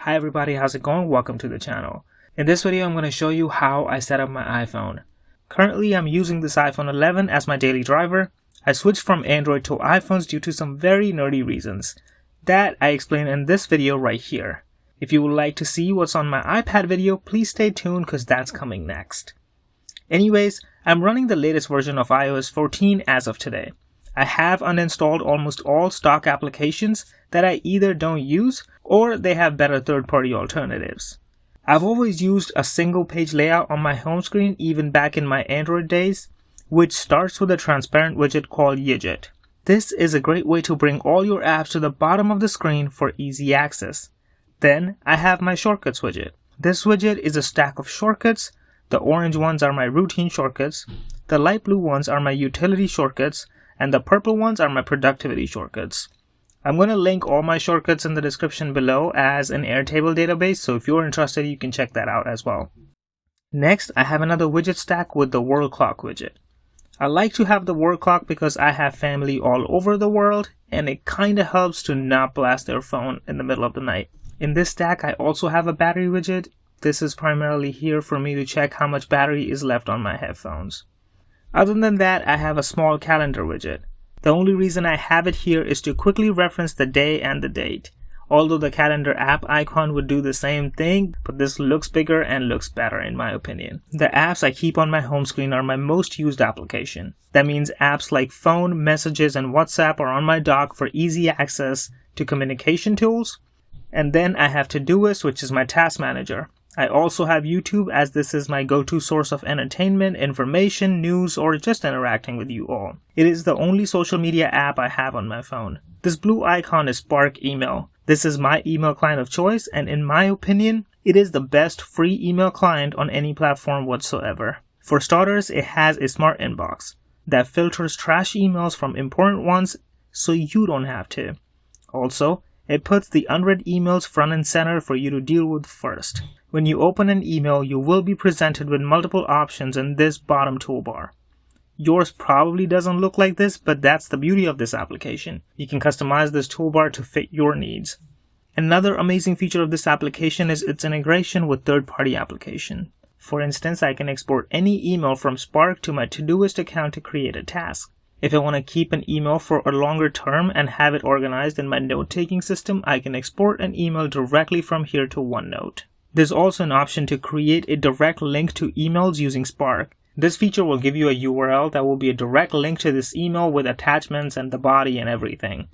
Hi everybody, how's it going? Welcome to the channel. In this video, I'm going to show you how I set up my iPhone. Currently, I'm using this iPhone 11 as my daily driver. I switched from Android to iPhones due to some very nerdy reasons. That I explain in this video right here. If you would like to see what's on my iPad video, please stay tuned because that's coming next. Anyways, I'm running the latest version of iOS 14 as of today. I have uninstalled almost all stock applications that I either don't use or they have better third-party alternatives. I've always used a single page layout on my home screen even back in my Android days, which starts with a transparent widget called Yidget. This is a great way to bring all your apps to the bottom of the screen for easy access. Then I have my shortcuts widget. This widget is a stack of shortcuts. The orange ones are my routine shortcuts, the light blue ones are my utility shortcuts, and the purple ones are my productivity shortcuts. I'm going to link all my shortcuts in the description below as an Airtable database, so if you're interested, you can check that out as well. Next, I have another widget stack with the world clock widget. I like to have the world clock because I have family all over the world, and it kinda helps to not blast their phone in the middle of the night. In this stack, I also have a battery widget. This is primarily here for me to check how much battery is left on my headphones. Other than that, I have a small calendar widget. The only reason I have it here is to quickly reference the day and the date. Although the calendar app icon would do the same thing, but this looks bigger and looks better in my opinion. The apps I keep on my home screen are my most used application. That means apps like phone, messages, and WhatsApp are on my dock for easy access to communication tools. And then I have Todoist, which is my task manager. I also have YouTube, as this is my go-to source of entertainment, information, news, or just interacting with you all. It is the only social media app I have on my phone. This blue icon is Spark Email. This is my email client of choice, and in my opinion, it is the best free email client on any platform whatsoever. For starters, it has a smart inbox that filters trash emails from important ones so you don't have to. Also, it puts the unread emails front and center for you to deal with first. When you open an email, you will be presented with multiple options in this bottom toolbar. Yours probably doesn't look like this, but that's the beauty of this application. You can customize this toolbar to fit your needs. Another amazing feature of this application is its integration with third-party applications. For instance, I can export any email from Spark to my Todoist account to create a task. If I want to keep an email for a longer term and have it organized in my note-taking system, I can export an email directly from here to OneNote. There's also an option to create a direct link to emails using Spark. This feature will give you a URL that will be a direct link to this email with attachments and the body and everything.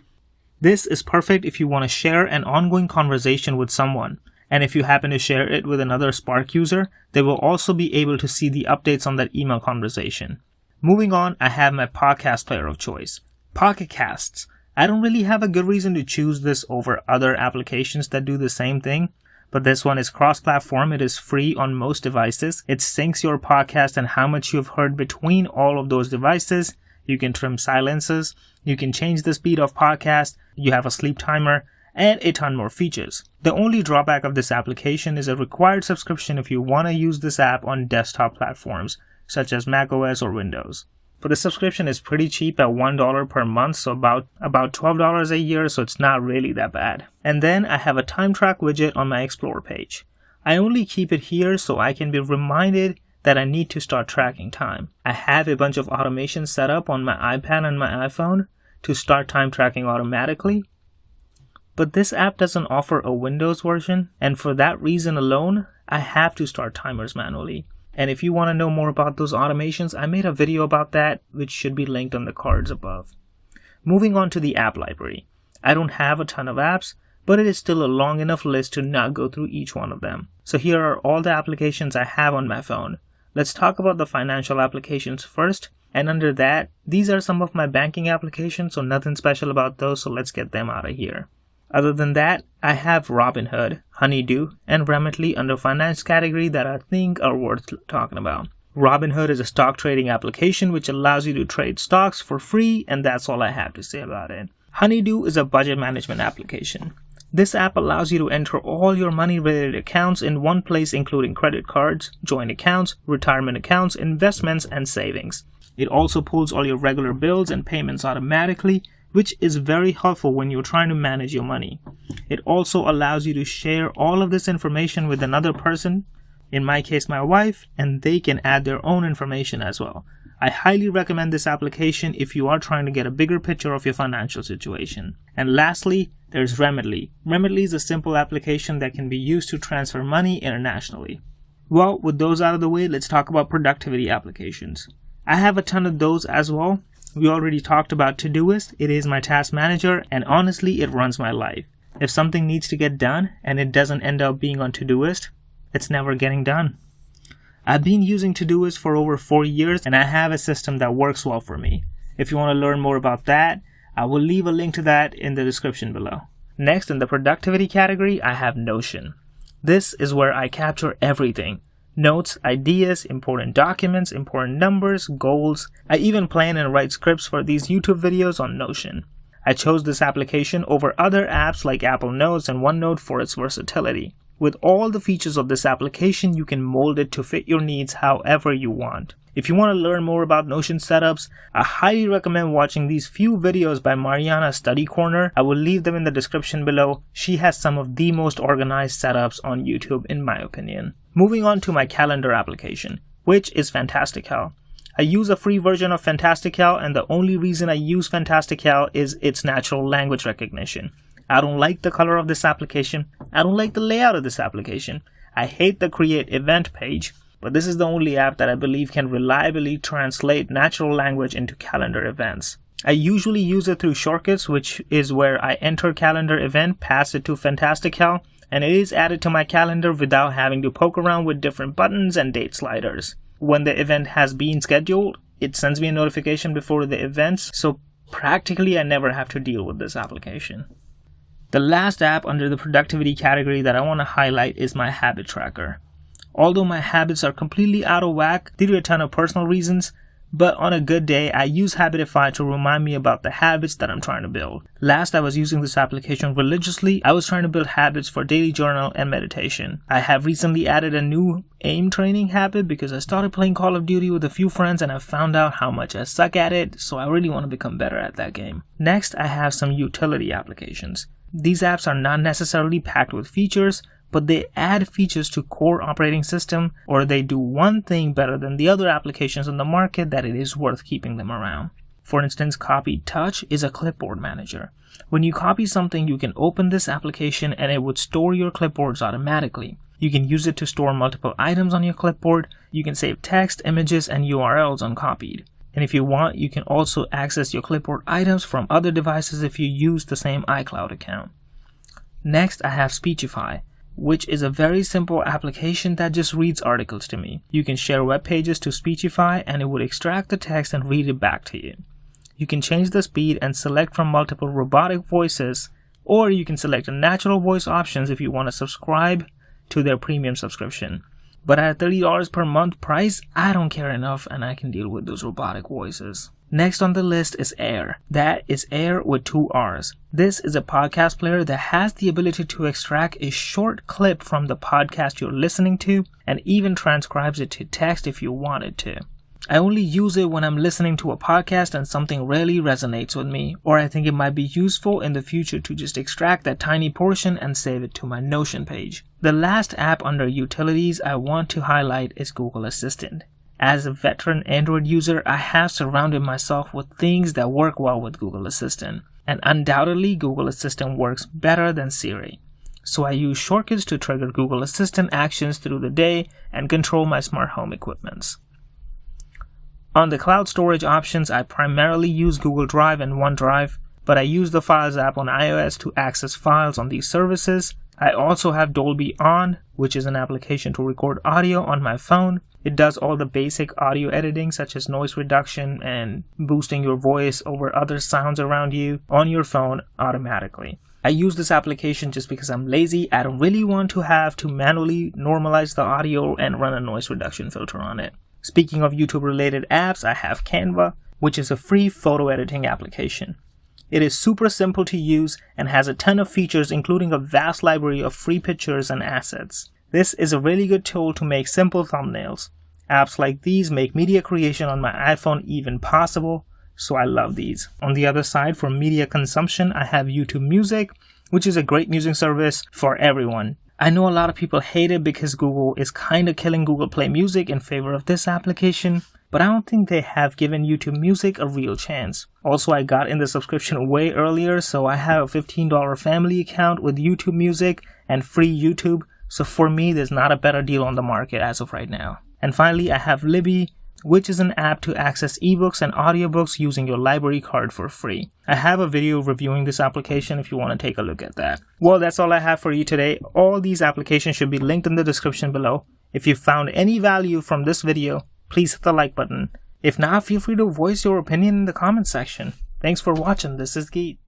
This is perfect if you want to share an ongoing conversation with someone. And if you happen to share it with another Spark user, they will also be able to see the updates on that email conversation. Moving on, I have my podcast player of choice, Pocketcasts. I don't really have a good reason to choose this over other applications that do the same thing. But this one is cross-platform, it is free on most devices, it syncs your podcast and how much you've heard between all of those devices, you can trim silences, you can change the speed of podcast, you have a sleep timer, and a ton more features. The only drawback of this application is a required subscription if you want to use this app on desktop platforms, such as macOS or Windows. But the subscription is pretty cheap at $1 per month, so about $12 a year, so it's not really that bad. And then I have a Timetrack widget on my Explore page. I only keep it here so I can be reminded that I need to start tracking time. I have a bunch of automations set up on my iPad and my iPhone to start time tracking automatically. But this app doesn't offer a Windows version, and for that reason alone, I have to start timers manually. And if you want to know more about those automations, I made a video about that, which should be linked on the cards above. Moving on to the app library. I don't have a ton of apps, but it is still a long enough list to not go through each one of them. So here are all the applications I have on my phone. Let's talk about the financial applications first. And under that, these are some of my banking applications, so nothing special about those, so let's get them out of here. Other than that, I have Robinhood, Honeydew, and Remitly under finance category that I think are worth talking about. Robinhood is a stock trading application which allows you to trade stocks for free, and that's all I have to say about it. Honeydew is a budget management application. This app allows you to enter all your money-related accounts in one place, including credit cards, joint accounts, retirement accounts, investments, and savings. It also pulls all your regular bills and payments automatically, which is very helpful when you're trying to manage your money. It also allows you to share all of this information with another person, in my case my wife, and they can add their own information as well. I highly recommend this application if you are trying to get a bigger picture of your financial situation. And lastly, there's Remitly. Remitly is a simple application that can be used to transfer money internationally. Well, with those out of the way, let's talk about productivity applications. I have a ton of those as well. We already talked about Todoist. It is my task manager, and honestly, it runs my life. If something needs to get done and it doesn't end up being on Todoist, it's never getting done. I've been using Todoist for over 4 years, and I have a system that works well for me. If you want to learn more about that, I will leave a link to that in the description below. Next, in the productivity category, I have Notion. This is where I capture everything. Notes, ideas, important documents, important numbers, goals. I even plan and write scripts for these YouTube videos on Notion. I chose this application over other apps like Apple Notes and OneNote for its versatility. With all the features of this application, you can mold it to fit your needs however you want. If you want to learn more about Notion setups, I highly recommend watching these few videos by Mariana's Study Corner. I will leave them in the description below. She has some of the most organized setups on YouTube in my opinion. Moving on to my calendar application, which is Fantastical. I use a free version of Fantastical, and the only reason I use Fantastical is its natural language recognition. I don't like the color of this application. I don't like the layout of this application. I hate the create event page, but this is the only app that I believe can reliably translate natural language into calendar events. I usually use it through shortcuts, which is where I enter calendar event, pass it to Fantastical, and it is added to my calendar without having to poke around with different buttons and date sliders. When the event has been scheduled, it sends me a notification before the events, so practically I never have to deal with this application. The last app under the productivity category that I want to highlight is my habit tracker. Although my habits are completely out of whack due to a ton of personal reasons, but on a good day, I use Habitify to remind me about the habits that I'm trying to build. Last I was using this application religiously, I was trying to build habits for daily journal and meditation. I have recently added a new aim training habit because I started playing Call of Duty with a few friends and I found out how much I suck at it, so I really want to become better at that game. Next, I have some utility applications. These apps are not necessarily packed with features, but they add features to core operating system, or they do one thing better than the other applications on the market that it is worth keeping them around. For instance, Copy Touch is a clipboard manager. When you copy something, you can open this application and it would store your clipboards automatically. You can use it to store multiple items on your clipboard. You can save text, images, and URLs uncopied. And if you want, you can also access your clipboard items from other devices if you use the same iCloud account. Next, I have Speechify, which is a very simple application that just reads articles to me. You can share web pages to Speechify and it would extract the text and read it back to you. You can change the speed and select from multiple robotic voices, or you can select the natural voice options if you want to subscribe to their premium subscription. But at $30 per month price, I don't care enough and I can deal with those robotic voices. Next on the list is Airr. That is Airr with 2 R's. This is a podcast player that has the ability to extract a short clip from the podcast you're listening to and even transcribes it to text if you wanted to. I only use it when I'm listening to a podcast and something really resonates with me, or I think it might be useful in the future to just extract that tiny portion and save it to my Notion page. The last app under utilities I want to highlight is Google Assistant. As a veteran Android user, I have surrounded myself with things that work well with Google Assistant, and undoubtedly Google Assistant works better than Siri. So I use shortcuts to trigger Google Assistant actions through the day and control my smart home equipments. On the cloud storage options, I primarily use Google Drive and OneDrive, but I use the Files app on iOS to access files on these services. I also have Dolby On, which is an application to record audio on my phone. It does all the basic audio editing such as noise reduction and boosting your voice over other sounds around you on your phone automatically. I use this application just because I'm lazy. I don't really want to have to manually normalize the audio and run a noise reduction filter on it. Speaking of YouTube related apps, I have Canva, which is a free photo editing application. It is super simple to use and has a ton of features, including a vast library of free pictures and assets. This is a really good tool to make simple thumbnails. Apps like these make media creation on my iPhone even possible. so I love these. On the other side, for media consumption, I have YouTube Music, which is a great music service for everyone. I know a lot of people hate it because Google is kind of killing Google Play Music in favor of this application, but I don't think they have given YouTube Music a real chance. Also, I got in the subscription way earlier, so I have a $15 family account with YouTube Music and free YouTube, so for me, there's not a better deal on the market as of right now. And finally, I have Libby, which is an app to access ebooks and audiobooks using your library card for free. I have a video reviewing this application if you want to take a look at that. Well, that's all I have for you today. All these applications should be linked in the description below. If you found any value from this video, please hit the like button. If not, feel free to voice your opinion in the comment section. Thanks for watching. This is Geet.